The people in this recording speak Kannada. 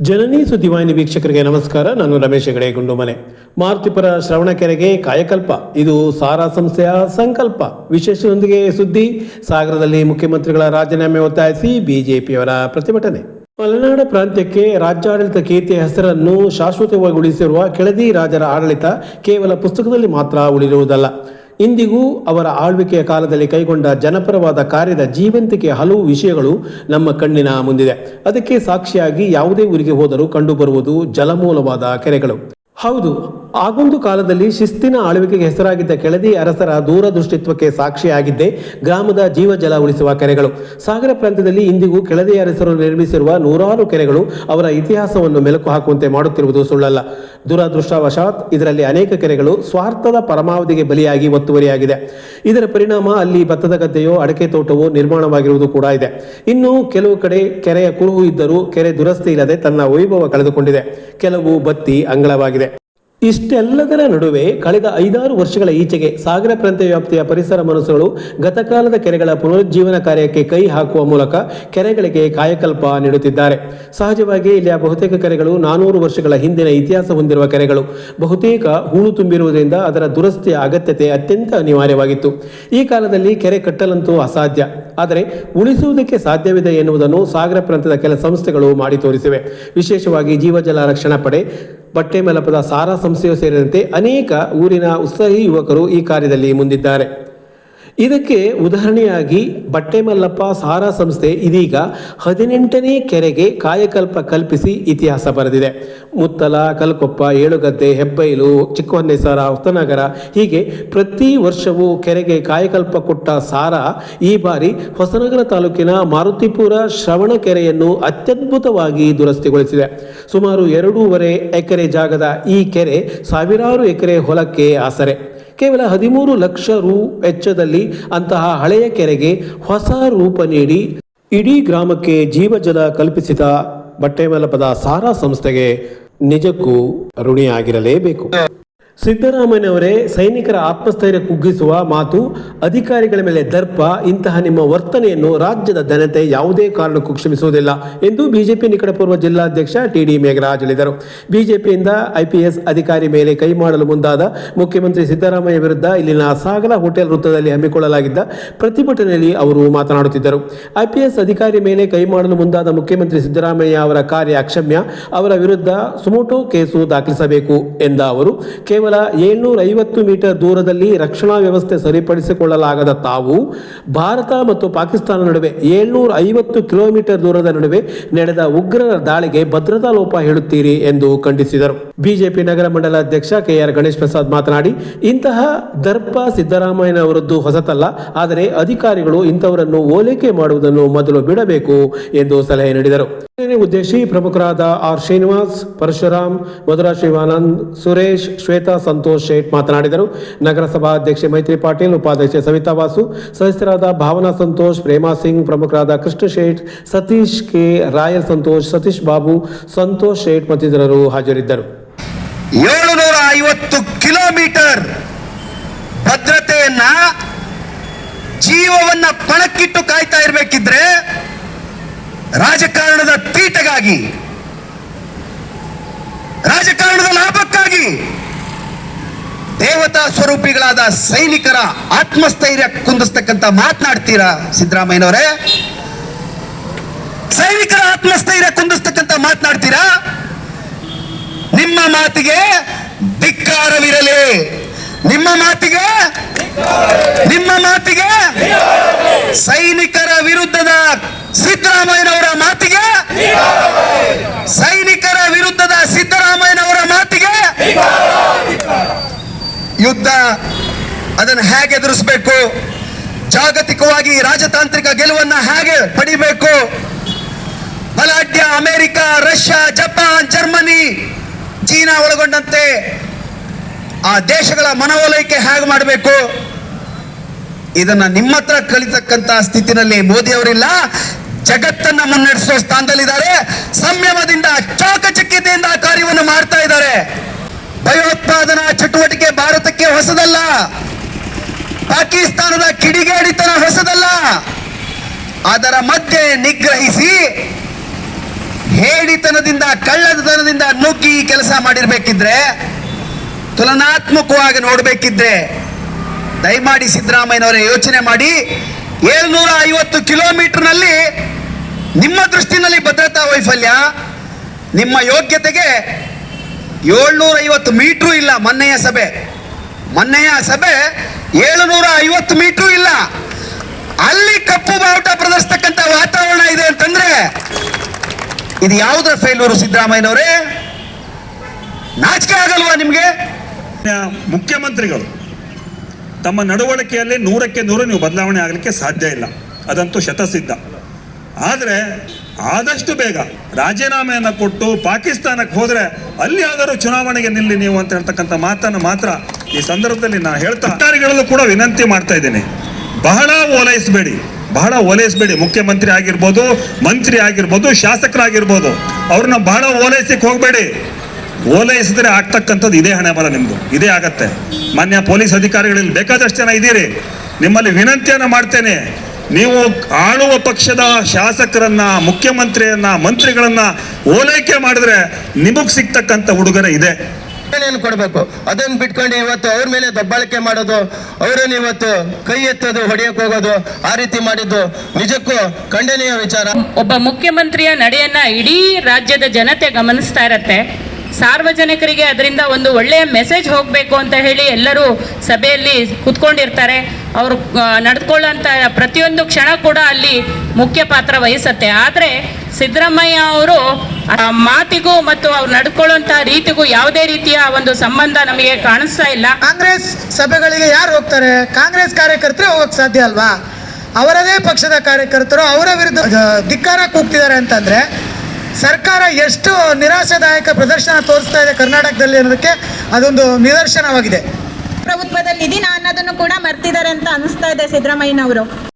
ಜನನಿ ಸುದ್ದಿವಾಹಿನಿ ವೀಕ್ಷಕರಿಗೆ ನಮಸ್ಕಾರ. ನಾನು ರಮೇಶ್ ಹೆಗಡೆ ಗುಂಡುಮನೆ. ಮಾರುತಿಪುರ ಶ್ರವಣಕೆರೆಗೆ ಕಾಯಕಲ್ಪ, ಇದು ಸಾರಾ ಸಂಸ್ಥೆಯ ಸಂಕಲ್ಪ. ವಿಶೇಷದೊಂದಿಗೆ ಸುದ್ದಿ. ಸಾಗರದಲ್ಲಿ ಮುಖ್ಯಮಂತ್ರಿಗಳ ರಾಜೀನಾಮೆ ಒತ್ತಾಯಿಸಿ ಬಿಜೆಪಿಯವರ ಪ್ರತಿಭಟನೆ. ಮಲೆನಾಡು ಪ್ರಾಂತ್ಯಕ್ಕೆ ರಾಜ್ಯಾಡಳಿತ ಕೀರ್ತಿಯ ಹೆಸರನ್ನು ಶಾಶ್ವತವಾಗಿ ಉಳಿಸಿರುವ ಕೆಳದಿ ರಾಜರ ಆಡಳಿತ ಕೇವಲ ಪುಸ್ತಕದಲ್ಲಿ ಮಾತ್ರ ಉಳಿರುವುದಲ್ಲ, ಇಂದಿಗೂ ಅವರ ಆಳ್ವಿಕೆಯ ಕಾಲದಲ್ಲಿ ಕೈಗೊಂಡ ಜನಪರವಾದ ಕಾರ್ಯದ ಜೀವಂತಿಕೆಯ ಹಲವು ವಿಷಯಗಳು ನಮ್ಮ ಕಣ್ಣಿನ ಮುಂದಿದೆ. ಅದಕ್ಕೆ ಸಾಕ್ಷಿಯಾಗಿ ಯಾವುದೇ ಊರಿಗೆ ಹೋದರೂ ಕಂಡುಬರುವುದು ಜಲಮೂಲವಾದ ಕೆರೆಗಳು. ಹೌದು, ಆಗೊಂದು ಕಾಲದಲ್ಲಿ ಶಿಸ್ತಿನ ಆಳ್ವಿಕೆಗೆ ಹೆಸರಾಗಿದ್ದ ಕೆಳದಿ ಅರಸರ ದೂರದೃಷ್ಟಿತ್ವಕ್ಕೆ ಸಾಕ್ಷಿಯಾಗಿದ್ದೇ ಗ್ರಾಮದ ಜೀವಜಲ ಉಳಿಸುವ ಕೆರೆಗಳು. ಸಾಗರ ಪ್ರಾಂತ್ಯದಲ್ಲಿ ಇಂದಿಗೂ ಕೆಳದಿ ಅರಸರು ನಿರ್ಮಿಸಿರುವ ನೂರಾರು ಕೆರೆಗಳು ಅವರ ಇತಿಹಾಸವನ್ನು ಮೆಲುಕು ಹಾಕುವಂತೆ ಮಾಡುತ್ತಿರುವುದು ಸುಳ್ಳಲ್ಲ. ದುರದೃಷ್ಟವಶಾತ್ ಇದರಲ್ಲಿ ಅನೇಕ ಕೆರೆಗಳು ಸ್ವಾರ್ಥದ ಪರಮಾವಧಿಗೆ ಬಲಿಯಾಗಿ ಒತ್ತುವರಿಯಾಗಿದೆ. ಇದರ ಪರಿಣಾಮ ಅಲ್ಲಿ ಭತ್ತದ ಗದ್ದೆಯೋ ಅಡಕೆ ತೋಟವೋ ನಿರ್ಮಾಣವಾಗಿರುವುದು ಕೂಡ ಇದೆ. ಇನ್ನು ಕೆಲವು ಕಡೆ ಕೆರೆಯ ಕುರುಹು ಇದ್ದರೂ ಕೆರೆ ದುರಸ್ತಿ ಇಲ್ಲದೆ ತನ್ನ ವೈಭವ ಕಳೆದುಕೊಂಡಿದೆ. ಕೆಲವು ಬತ್ತಿ ಅಂಗಳವಾಗಿದೆ. ಇಷ್ಟೆಲ್ಲದರ ನಡುವೆ ಕಳೆದ 5-6 ವರ್ಷಗಳ ಈಚೆಗೆ ಸಾಗರ ಪ್ರಾಂತ್ಯ ವ್ಯಾಪ್ತಿಯ ಪರಿಸರ ಮನಸ್ಸುಗಳು ಗತಕಾಲದ ಕೆರೆಗಳ ಪುನರುಜ್ಜೀವನ ಕಾರ್ಯಕ್ಕೆ ಕೈ ಹಾಕುವ ಮೂಲಕ ಕೆರೆಗಳಿಗೆ ಕಾಯಕಲ್ಪ ನೀಡುತ್ತಿದ್ದಾರೆ. ಸಹಜವಾಗಿ ಇಲ್ಲಿಯ ಬಹುತೇಕ ಕೆರೆಗಳು 400 ವರ್ಷಗಳ ಹಿಂದಿನ ಇತಿಹಾಸ ಹೊಂದಿರುವ ಕೆರೆಗಳು. ಬಹುತೇಕ ಹೂಳು ತುಂಬಿರುವುದರಿಂದ ಅದರ ದುರಸ್ತಿಯ ಅಗತ್ಯತೆ ಅತ್ಯಂತ ಅನಿವಾರ್ಯವಾಗಿತ್ತು. ಈ ಕಾಲದಲ್ಲಿ ಕೆರೆ ಕಟ್ಟಲಂತೂ ಅಸಾಧ್ಯ, ಆದರೆ ಉಳಿಸುವುದಕ್ಕೆ ಸಾಧ್ಯವಿದೆ ಎನ್ನುವುದನ್ನು ಸಾಗರ ಪ್ರಾಂತ್ಯದ ಕೆಲ ಸಂಸ್ಥೆಗಳು ಮಾಡಿ ತೋರಿಸಿವೆ. ವಿಶೇಷವಾಗಿ ಜೀವಜಲ ರಕ್ಷಣಾ ಪಡೆ, ಬಟ್ಟೆಮಲ್ಲಪದ ಸಾರಾ ಸಂಸ್ಥೆಯೂ ಸೇರಿದಂತೆ ಅನೇಕ ಊರಿನ ಉತ್ಸಾಹಿ ಯುವಕರು ಈ ಕಾರ್ಯದಲ್ಲಿ ಮುಂದಿದ್ದಾರೆ. ಇದಕ್ಕೆ ಉದಾಹರಣೆಯಾಗಿ ಬಟ್ಟೆಮಲ್ಲಪ್ಪ ಸಾರಾ ಸಂಸ್ಥೆ ಇದೀಗ 18ನೇ ಕೆರೆಗೆ ಕಾಯಕಲ್ಪ ಕಲ್ಪಿಸಿ ಇತಿಹಾಸ ಬರೆದಿದೆ. ಮುತ್ತಲ, ಕಲ್ಕೊಪ್ಪ, ಏಳುಗದ್ದೆ, ಹೆಬ್ಬೈಲು, ಚಿಕ್ಕಹೊನ್ನೆಸರ, ಹೊಸನಗರ ಹೀಗೆ ಪ್ರತಿ ವರ್ಷವೂ ಕೆರೆಗೆ ಕಾಯಕಲ್ಪ ಕೊಟ್ಟ ಸಾರಾ ಈ ಬಾರಿ ಹೊಸನಗರ ತಾಲೂಕಿನ ಮಾರುತಿಪುರ ಶ್ರವಣಕೆರೆಯನ್ನು ಅತ್ಯದ್ಭುತವಾಗಿ ದುರಸ್ತಿಗೊಳಿಸಿದೆ. ಸುಮಾರು 2.5 ಎಕರೆ ಜಾಗದ ಈ ಕೆರೆ ಸಾವಿರಾರು ಎಕರೆ ಹೊಲಕ್ಕೆ ಆಸರೆ. ಕೇವಲ 13 ಲಕ್ಷ ರು ವೆಚ್ಚದಲ್ಲಿ ಅಂತಹ ಹಳೆಯ ಕೆರೆಗೆ ಹೊಸ ರೂಪ ನೀಡಿ ಇಡೀ ಗ್ರಾಮಕ್ಕೆ ಜೀವಜಲ ಕಲ್ಪಿಸಿದ ಬಟ್ಟೆಮಲ್ಲಪದ ಸಾರಾ ಸಂಸ್ಥೆಗೆ ನಿಜಕ್ಕೂ ಋಣಿಯಾಗಿರಲೇಬೇಕು. ಸಿದ್ದರಾಮಯ್ಯನವರೇ ಸೈನಿಕರ ಆತ್ಮಸ್ಥೈರ್ಯ ಕುಗ್ಗಿಸುವ ಮಾತು, ಅಧಿಕಾರಿಗಳ ಮೇಲೆ ದರ್ಪ, ಇಂತಹ ನಿಮ್ಮ ವರ್ತನೆಯನ್ನು ರಾಜ್ಯದ ಜನತೆ ಯಾವುದೇ ಕಾರಣಕ್ಕೂ ಕ್ಷಮಿಸುವುದಿಲ್ಲ ಎಂದು ಬಿಜೆಪಿ ನಿಕಟಪೂರ್ವ ಜಿಲ್ಲಾಧ್ಯಕ್ಷ ಟಿ.ಡಿ. ಮೇಘರಾಜ್ ಹೇಳಿದರು. ಬಿಜೆಪಿಯಿಂದ IPS ಅಧಿಕಾರಿ ಮೇಲೆ ಕೈ ಮಾಡಲು ಮುಂದಾದ ಮುಖ್ಯಮಂತ್ರಿ ಸಿದ್ದರಾಮಯ್ಯ ವಿರುದ್ಧ ಇಲ್ಲಿನ ಸಾಗರ ಹೋಟೆಲ್ ವೃತ್ತದಲ್ಲಿ ಹಮ್ಮಿಕೊಳ್ಳಲಾಗಿದ್ದ ಪ್ರತಿಭಟನೆಯಲ್ಲಿ ಅವರು ಮಾತನಾಡುತ್ತಿದ್ದರು. IPS ಅಧಿಕಾರಿ ಮೇಲೆ ಕೈ ಮಾಡಲು ಮುಂದಾದ ಮುಖ್ಯಮಂತ್ರಿ ಸಿದ್ದರಾಮಯ್ಯ ಅವರ ಕಾರ್ಯ ಅಕ್ಷಮ್ಯ, ಅವರ ವಿರುದ್ಧ ಸುಮೋಟೋ ಕೇಸು ದಾಖಲಿಸಬೇಕು ಎಂದ ಅವರು, ಕೇವಲ 750 ಮೀಟರ್ ದೂರದಲ್ಲಿ ರಕ್ಷಣಾ ವ್ಯವಸ್ಥೆ ಸರಿಪಡಿಸಿಕೊಳ್ಳಲಾಗದ ತಾವು ಭಾರತ ಮತ್ತು ಪಾಕಿಸ್ತಾನ ನಡುವೆ 750 ಕಿಲೋಮೀಟರ್ ದೂರದ ನಡುವೆ ನಡೆದ ಉಗ್ರರ ದಾಳಿಗೆ ಭದ್ರತಾ ಲೋಪ ಹೇಳುತ್ತೀರಿ ಎಂದು ಖಂಡಿಸಿದರು. ಬಿಜೆಪಿ ನಗರ ಮಂಡಲ ಅಧ್ಯಕ್ಷ KR ಗಣೇಶ್ ಪ್ರಸಾದ್ ಮಾತನಾಡಿ, ಇಂತಹ ದರ್ಪ ಸಿದ್ದರಾಮಯ್ಯನವರದ್ದು ಹೊಸತಲ್ಲ, ಆದರೆ ಅಧಿಕಾರಿಗಳು ಇಂಥವರನ್ನು ಓಲೈಕೆ ಮಾಡುವುದನ್ನು ಮೊದಲು ಬಿಡಬೇಕು ಎಂದು ಸಲಹೆ ನೀಡಿದರು. ಉದ್ದೇಶಿ ಪ್ರಮುಖರಾದ R. ಶ್ರೀನಿವಾಸ್, ಪರಶುರಾಮ್, ಮಧುರಾ ಶಿವಾನಂದ್, ಸುರೇಶ್, ಶ್ವೇತಾ, ಸಂತೋಷ್ ಶೇಟ್ ಮಾತನಾಡಿದರು. ನಗರಸಭಾ ಅಧ್ಯಕ್ಷೆ ಮೈತ್ರಿ ಪಾಟೀಲ್, ಉಪಾಧ್ಯಕ್ಷೆ ಸವಿತಾ ವಾಸು, ಸದಸ್ಯರಾದ ಭಾವನಾ ಸಂತೋಷ್, ಪ್ರೇಮಾ ಸಿಂಗ್, ಪ್ರಮುಖರಾದ ಕೃಷ್ಣ ಶೇಟ್, ಸತೀಶ್ ಕೆ, ರಾಯಲ್ ಸಂತೋಷ್, ಸತೀಶ್ ಬಾಬು, ಸಂತೋಷ್ ಶೇಟ್ ಮತ್ತಿತರರು ಹಾಜರಿದ್ದರು. 750 ಕಿಲೋಮೀಟರ್ ಭದ್ರತೆಯನ್ನ, ಜೀವವನ್ನ ಪಣಕ್ಕಿಟ್ಟು ಕಾಯ್ತಾ ಇರಬೇಕಿದ್ರೆ ರಾಜಕಾರಣದ ತೀಟೆಗಾಗಿ, ರಾಜಕಾರಣದ ಲಾಭಕ್ಕಾಗಿ ದೇವತಾ ಸ್ವರೂಪಿಗಳಾದ ಸೈನಿಕರ ಆತ್ಮಸ್ಥೈರ್ಯ ಕುಂದಿಸ್ತಕ್ಕಂಥ ಮಾತನಾಡ್ತೀರಾ ಸಿದ್ದರಾಮಯ್ಯನವರೇ? ಸೈನಿಕರ ಆತ್ಮಸ್ಥೈರ್ಯ ಕುಂದಿಸ್ತಕ್ಕಂಥ ಮಾತನಾಡ್ತೀರಾ? ನಿಮ್ಮ ಮಾತಿಗೆ ಧಿಕ್ಕಾರವಿರಲಿ, ನಿಮ್ಮ ಮಾತಿಗೆ ಸೈನಿಕರ ವಿರುದ್ಧದ ಸಿದ್ದರಾಮಯ್ಯನವರ ಮಾತಿಗೆ, ಸೈನಿಕರ ವಿರುದ್ಧದ ಸಿದ್ದರಾಮಯ್ಯನವರ ಮಾತಿಗೆ ಯುದ್ಧ ಅದನ್ನು ಹೇಗೆ ಎದುರಿಸಬೇಕು, ಜಾಗತಿಕವಾಗಿ ರಾಜತಾಂತ್ರಿಕ ಗೆಲುವನ್ನು ಹೇಗೆ ಪಡಿಬೇಕು, ಬಲಾಢ್ಯ America, Russia, Japan, Germany, China ಒಳಗೊಂಡಂತೆ ಆ ದೇಶಗಳ ಮನವೊಲೈಕೆ ಹೇಗೆ ಮಾಡಬೇಕು, ಇದನ್ನ ನಿಮ್ಮ ಹತ್ರ ಕಲಿತಕ್ಕಂತ ಸ್ಥಿತಿನಲ್ಲಿ ಮೋದಿ ಅವರಿಲ್ಲ. ಜಗತ್ತನ್ನ ಮುನ್ನಡೆಸುವ ಸ್ಥಾನದಲ್ಲಿದ್ದಾರೆ. ಸಂಯಮದಿಂದ, ಚಾಕಚಕ್ಯತೆಯಿಂದ ಕಾರ್ಯವನ್ನು ಮಾಡ್ತಾ ಇದ್ದಾರೆ. ಭಯೋತ್ಪಾದನಾ ಚಟುವಟಿಕೆ ಭಾರತಕ್ಕೆ ಹೊಸದಲ್ಲ, ಪಾಕಿಸ್ತಾನದ ಕಿಡಿಗೇಡಿತನ ಹೊಸದಲ್ಲ. ಅದರ ಮಧ್ಯೆ ನಿಗ್ರಹಿಸಿ ಹೇಡಿತನದಿಂದ ಕಳ್ಳತನದಿಂದ ನುಗ್ಗಿ ಕೆಲಸ ಮಾಡಿರ್ಬೇಕಿದ್ರೆ, ತುಲನಾತ್ಮಕವಾಗಿ ನೋಡಬೇಕಿದ್ರೆ ದಯಮಾಡಿ ಸಿದ್ದರಾಮಯ್ಯನವರೇ ಯೋಚನೆ ಮಾಡಿ. 750 ಕಿಲೋಮೀಟರ್ನಲ್ಲಿ ನಿಮ್ಮ ದೃಷ್ಟಿನಲ್ಲಿ ಭದ್ರತಾ ವೈಫಲ್ಯ, ನಿಮ್ಮ ಯೋಗ್ಯತೆಗೆ 750 ಮೀಟ್ರು ಇಲ್ಲ. ಮೊನ್ನೆಯ ಸಭೆ 750 ಮೀಟ್ರು ಇಲ್ಲ. ಅಲ್ಲಿ ಕಪ್ಪು ಬಾವುಟ ಪ್ರದರ್ಶಿಸ್ತಕ್ಕಂಥ ವಾತಾವರಣ ಇದೆ ಅಂತಂದ್ರೆ ಇದು ಯಾವುದರ ಫೇಲ್ಯೂರು ಸಿದ್ದರಾಮಯ್ಯನವರೇ? ನಾಚಿಕೆ ಆಗಲ್ವಾ ನಿಮ್ಗೆ? ಮುಖ್ಯಮಂತ್ರಿಗಳು ತಮ್ಮ ನಡವಳಿಕೆಯಲ್ಲಿ 100ಕ್ಕೆ 100 ನೀವು ಬದಲಾವಣೆ ಆಗಲಿಕ್ಕೆ ಸಾಧ್ಯ ಇಲ್ಲ, ಅದಂತೂ ಶತಸಿದ್ಧ. ಆದರೆ ಆದಷ್ಟು ಬೇಗ ರಾಜೀನಾಮೆಯನ್ನು ಕೊಟ್ಟು ಪಾಕಿಸ್ತಾನಕ್ಕೆ ಹೋದರೆ ಅಲ್ಲಿ ಯಾವ್ದಾದ್ರು ಚುನಾವಣೆಗೆ ನಿಲ್ಲಿ ನೀವು ಅಂತ ಹೇಳ್ತಕ್ಕಂಥ ಮಾತನ್ನು ಮಾತ್ರ ಈ ಸಂದರ್ಭದಲ್ಲಿ ನಾನು ಹೇಳ್ತಾ ಅಧಿಕಾರಿಗಳಲ್ಲೂ ಕೂಡ ವಿನಂತಿ ಮಾಡ್ತಾ ಇದ್ದೇನೆ. ಬಹಳ ಓಲೈಸಬೇಡಿ. ಮುಖ್ಯಮಂತ್ರಿ ಆಗಿರ್ಬೋದು, ಮಂತ್ರಿ ಆಗಿರ್ಬೋದು, ಶಾಸಕರಾಗಿರ್ಬೋದು, ಅವ್ರನ್ನ ಬಹಳ ಓಲೈಸಕ್ಕೆ ಹೋಗಬೇಡಿ. ಓಲೈಸಿದ್ರೆ ಆಗ್ತಕ್ಕಂಥದ್ದು ಇದೇ ಹಣೆ ಬರ, ನಿಮ್ಮದು ಇದೇ ಆಗತ್ತೆ. ಮಾನ್ಯ ಪೊಲೀಸ್ ಅಧಿಕಾರಿಗಳಲ್ಲಿ ಬೇಕಾದಷ್ಟು ಜನ ಇದ್ದೀರಿ, ನಿಮ್ಮಲ್ಲಿ ವಿನಂತಿಯನ್ನು ಮಾಡ್ತೇನೆ. ನೀವು ಆಳುವ ಪಕ್ಷದ ಶಾಸಕರನ್ನ, ಮುಖ್ಯಮಂತ್ರಿಯನ್ನ, ಮಂತ್ರಿಗಳನ್ನ ಓಲೈಕೆ ಮಾಡಿದ್ರೆ ನಿಮಗೆ ಸಿಗ್ತಕ್ಕಂಥ ಉಡುಗೊರೆ ಇದೆ. ಕೊಡಬೇಕು. ಅದನ್ನು ಬಿಟ್ಕೊಂಡು ಇವತ್ತು ಅವ್ರ ಮೇಲೆ ದಬ್ಬಾಳಿಕೆ ಮಾಡೋದು, ಅವರನ್ನು ಇವತ್ತು ಕೈ ಎತ್ತೋದು, ಹೊಡೆಯಕ್ಕೆ ಹೋಗೋದು, ಆ ರೀತಿ ಮಾಡಿದ್ದು ನಿಜಕ್ಕೂ ಖಂಡನೀಯ ವಿಚಾರ. ಒಬ್ಬ ಮುಖ್ಯಮಂತ್ರಿಯ ನಡೆಯನ್ನ ಇಡೀ ರಾಜ್ಯದ ಜನತೆ ಗಮನಿಸ್ತಾ ಇರತ್ತೆ. ಸಾರ್ವಜನಿಕರಿಗೆ ಅದರಿಂದ ಒಂದು ಒಳ್ಳೆಯ ಮೆಸೇಜ್ ಹೋಗಬೇಕು ಅಂತ ಹೇಳಿ ಎಲ್ಲರೂ ಸಭೆಯಲ್ಲಿ ಕೂತ್ಕೊಂಡಿರ್ತಾರೆ. ಅವರು ನಡೆದುಕೊಳ್ಳುವಂಥ ಪ್ರತಿಯೊಂದು ಕ್ಷಣ ಕೂಡ ಅಲ್ಲಿ ಮುಖ್ಯ ಪಾತ್ರ ವಹಿಸುತ್ತೆ. ಆದರೆ ಸಿದ್ದರಾಮಯ್ಯ ಅವರು ಮಾತಿಗೂ ಮತ್ತು ಅವ್ರು ನಡ್ಕೊಳ್ಳುವಂತಹ ರೀತಿಗೂ ಯಾವುದೇ ರೀತಿಯ ಒಂದು ಸಂಬಂಧ ನಮಗೆ ಕಾಣಿಸ್ತಾ ಇಲ್ಲ. ಕಾಂಗ್ರೆಸ್ ಸಭೆಗಳಿಗೆ ಯಾರು ಹೋಗ್ತಾರೆ? ಕಾಂಗ್ರೆಸ್ ಕಾರ್ಯಕರ್ತರೇ ಹೋಗಕ್ಕೆ ಸಾಧ್ಯ ಅಲ್ವಾ? ಅವರದೇ ಪಕ್ಷದ ಕಾರ್ಯಕರ್ತರು ಅವರ ವಿರುದ್ಧ ಧಿಕ್ಕಾರ ಕೂಗ್ತಿದ್ದಾರೆ ಅಂತಂದ್ರೆ ಸರ್ಕಾರ ಎಷ್ಟು ನಿರಾಶಾದಾಯಕ ಪ್ರದರ್ಶನ ತೋರಿಸ್ತಾ ಇದೆ ಕರ್ನಾಟಕದಲ್ಲಿ ಅನ್ನೋದಕ್ಕೆ ಅದೊಂದು ನಿದರ್ಶನವಾಗಿದೆ. ಪ್ರಭುತ್ವದಲ್ಲಿ ಇದೀನ ಅನ್ನೋದನ್ನು ಕೂಡ ಮರ್ತಿದ್ದಾರೆ ಅಂತ ಅನಿಸ್ತಾ ಇದೆ ಸಿದ್ದರಾಮಯ್ಯನವರು.